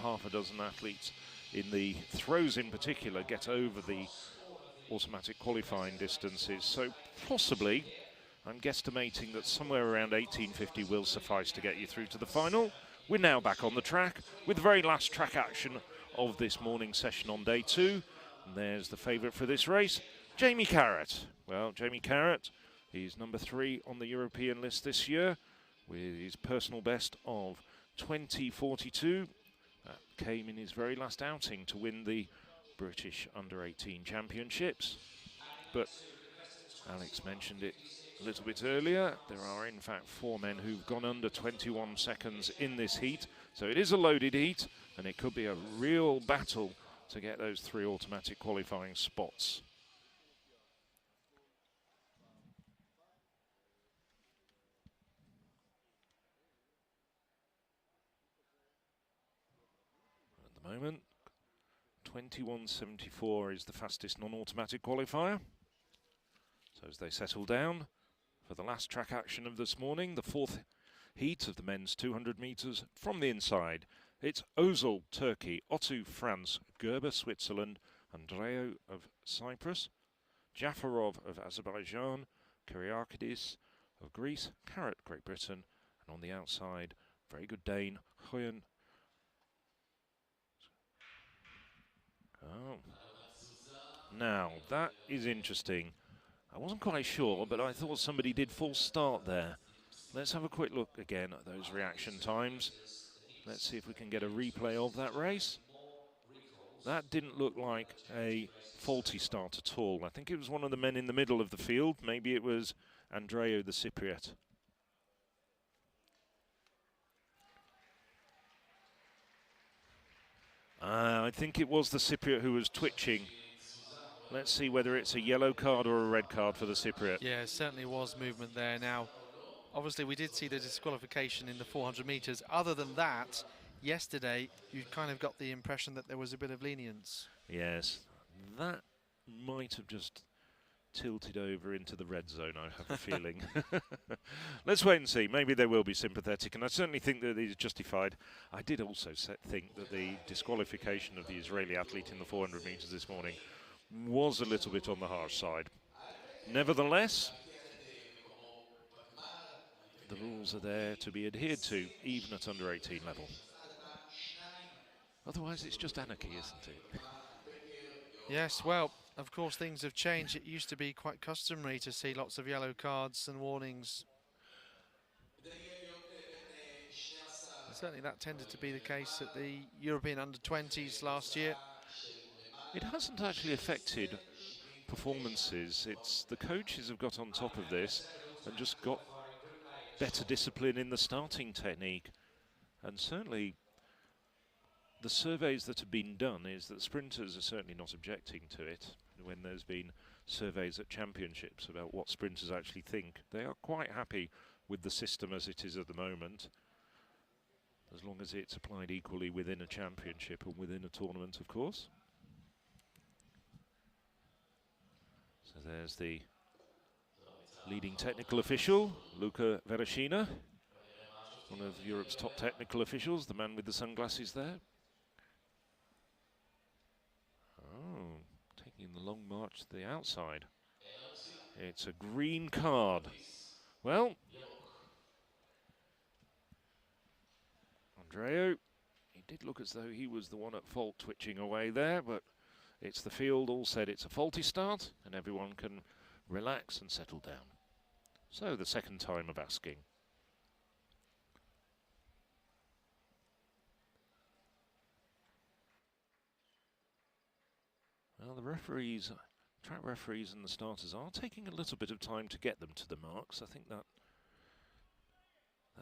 half a dozen athletes in the throws in particular get over the automatic qualifying distances. So possibly, I'm guesstimating that somewhere around 1850 will suffice to get you through to the final. We're now back on the track with the very last track action of this morning session on day 2. And there's the favourite for this race, Jamie Carrott. Well, Jamie Carrott, he's number 3 on the European list this year with his personal best of 20:42. That came in his very last outing to win the British Under-18 Championships. But Alex mentioned it a little bit earlier. There are in fact 4 men who've gone under 21 seconds in this heat. So it is a loaded heat and it could be a real battle to get those 3 automatic qualifying spots. At the moment, 21:74 is the fastest non-automatic qualifier. So as they settle down for the last track action of this morning, the 4th heat of the men's 200 metres from the inside. It's Ozal, Turkey, Otu, France, Gerber, Switzerland, Andreu of Cyprus, Jafarov of Azerbaijan, Kyriakidis of Greece, Carrott, Great Britain, and on the outside, very good Dane, Huyen. Oh. Now, that is interesting. I wasn't quite sure, but I thought somebody did false start there. Let's have a quick look again at those reaction times. Let's see if we can get a replay of that race. That didn't look like a faulty start at all. I think it was one of the men in the middle of the field. Maybe it was Andreu, the Cypriot. I think it was the Cypriot who was twitching. Let's see whether it's a yellow card or a red card for the Cypriot. Yeah, it certainly was movement there. Now, obviously, we did see the disqualification in the 400 metres. Other than that, yesterday, you kind of got the impression that there was a bit of lenience. Yes, that might have just tilted over into the red zone, I have a feeling. Let's wait and see. Maybe they will be sympathetic, and I certainly think that it is justified. I did also think that the disqualification of the Israeli athlete in the 400 metres this morning was a little bit on the harsh side. Nevertheless, the rules are there to be adhered to, even at under 18 level. Otherwise, it's just anarchy, isn't it? Yes, well, of course, things have changed. It used to be quite customary to see lots of yellow cards and warnings. And certainly that tended to be the case at the European Under-20s last year. It hasn't actually affected performances. It's the coaches have got on top of this and just got better discipline in the starting technique. And certainly the surveys that have been done is that sprinters are certainly not objecting to it. When there's been surveys at championships about what sprinters actually think, they are quite happy with the system as it is at the moment, as long as it's applied equally within a championship and within a tournament, of course. So there's the leading technical official, Luca Vereshina, one of Europe's top technical officials, the man with the sunglasses there. Oh, taking the long march to the outside. It's a green card. Well, Andreu, he did look as though he was the one at fault twitching away there, but it's the field all said it's a faulty start and everyone can relax and settle down. So the second time of asking. Well, the referees, track referees and the starters are taking a little bit of time to get them to the marks. I think that's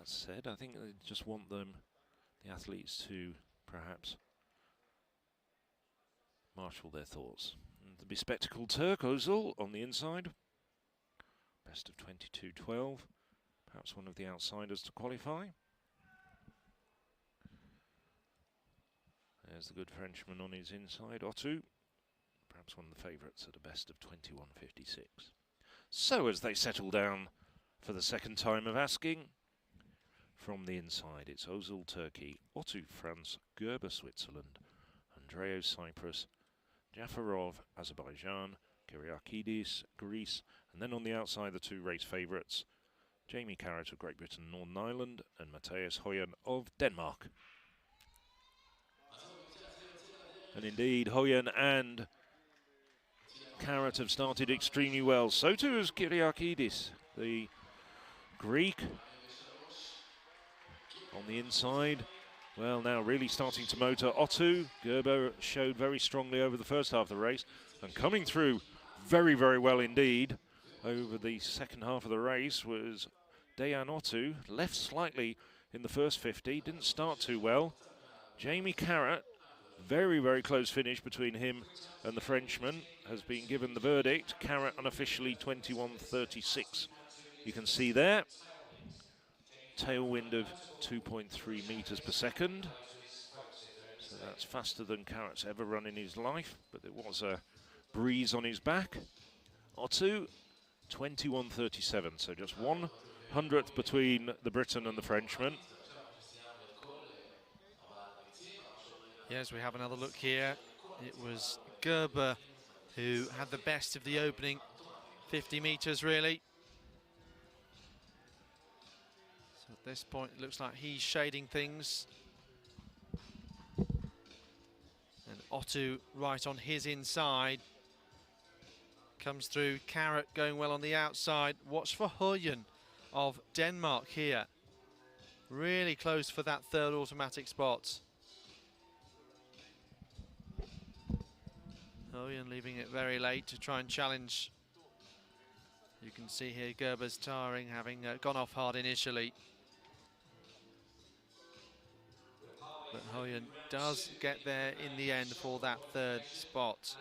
said. I think they just want the athletes to perhaps marshal their thoughts. And the bespectacled Turk, Ozal, on the inside. Best of 22:12. Perhaps one of the outsiders to qualify. There's the good Frenchman on his inside, Otu. Perhaps one of the favourites at a best of 21:56. So as they settle down for the second time of asking, From the inside, it's Ozil, Turkey, Otto, France, Gerber, Switzerland, Andreo, Cyprus, Jafarov, Azerbaijan, Kyriakidis, Greece, and then on the outside, the two race favourites, Jamie Carrott of Great Britain, Northern Ireland, and Matthias Høyen of Denmark. And indeed, Høyen and Carrott have started extremely well. So too has Kyriakidis, the Greek. On the inside, well, now really starting to motor. Otto, Gerber showed very strongly over the first half of the race, and coming through very, very well indeed over the second half of the race was Dejan Otto. Left slightly in the first 50, didn't start too well. Jamie Carrott, very, very close finish between him and the Frenchman, has been given the verdict. Carrott unofficially 21.36. You can see there, tailwind of 2.3 meters per second. So that's faster than Carrott's ever run in his life, but there was a breeze on his back. Otto, 21.37, so just 1/100th between the Briton and the Frenchman. Yes, we have another look here. It was Gerber who had the best of the opening 50 meters, really. So at this point, it looks like he's shading things. And Otto right on his inside. Comes through, Carrott going well on the outside. Watch for Høyen of Denmark here. Really close for that third automatic spot. Høyen leaving it very late to try and challenge. You can see here Gerber's tiring, having gone off hard initially. But Høyen does get there in the end for that third spot.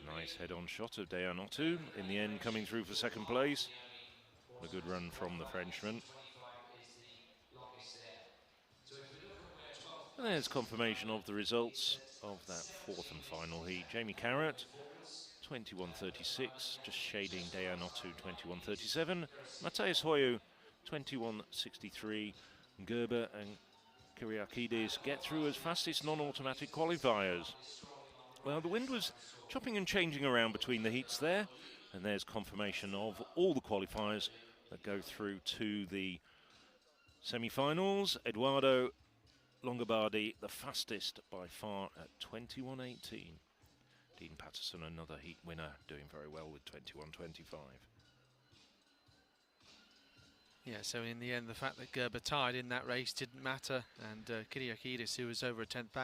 Nice head-on shot of Dejan Otto, in the end coming through for second place. A good run from the Frenchman. And there's confirmation of the results of that fourth and final heat. Jamie Carrott, 21.36, just shading Dejan Otto, 21.37. Matthias Høyen, 21.63. Gerber and Kyriakidis get through as fastest non-automatic qualifiers. Well, the wind was chopping and changing around between the heats there, and there's confirmation of all the qualifiers that go through to the semi-finals. Eduardo Longobardi, the fastest by far at 21.18. Dean Patterson, another heat winner, doing very well with 21.25. Yeah, so in the end, the fact that Gerber tied in that race didn't matter, and Kyriakidis, who was over a 10th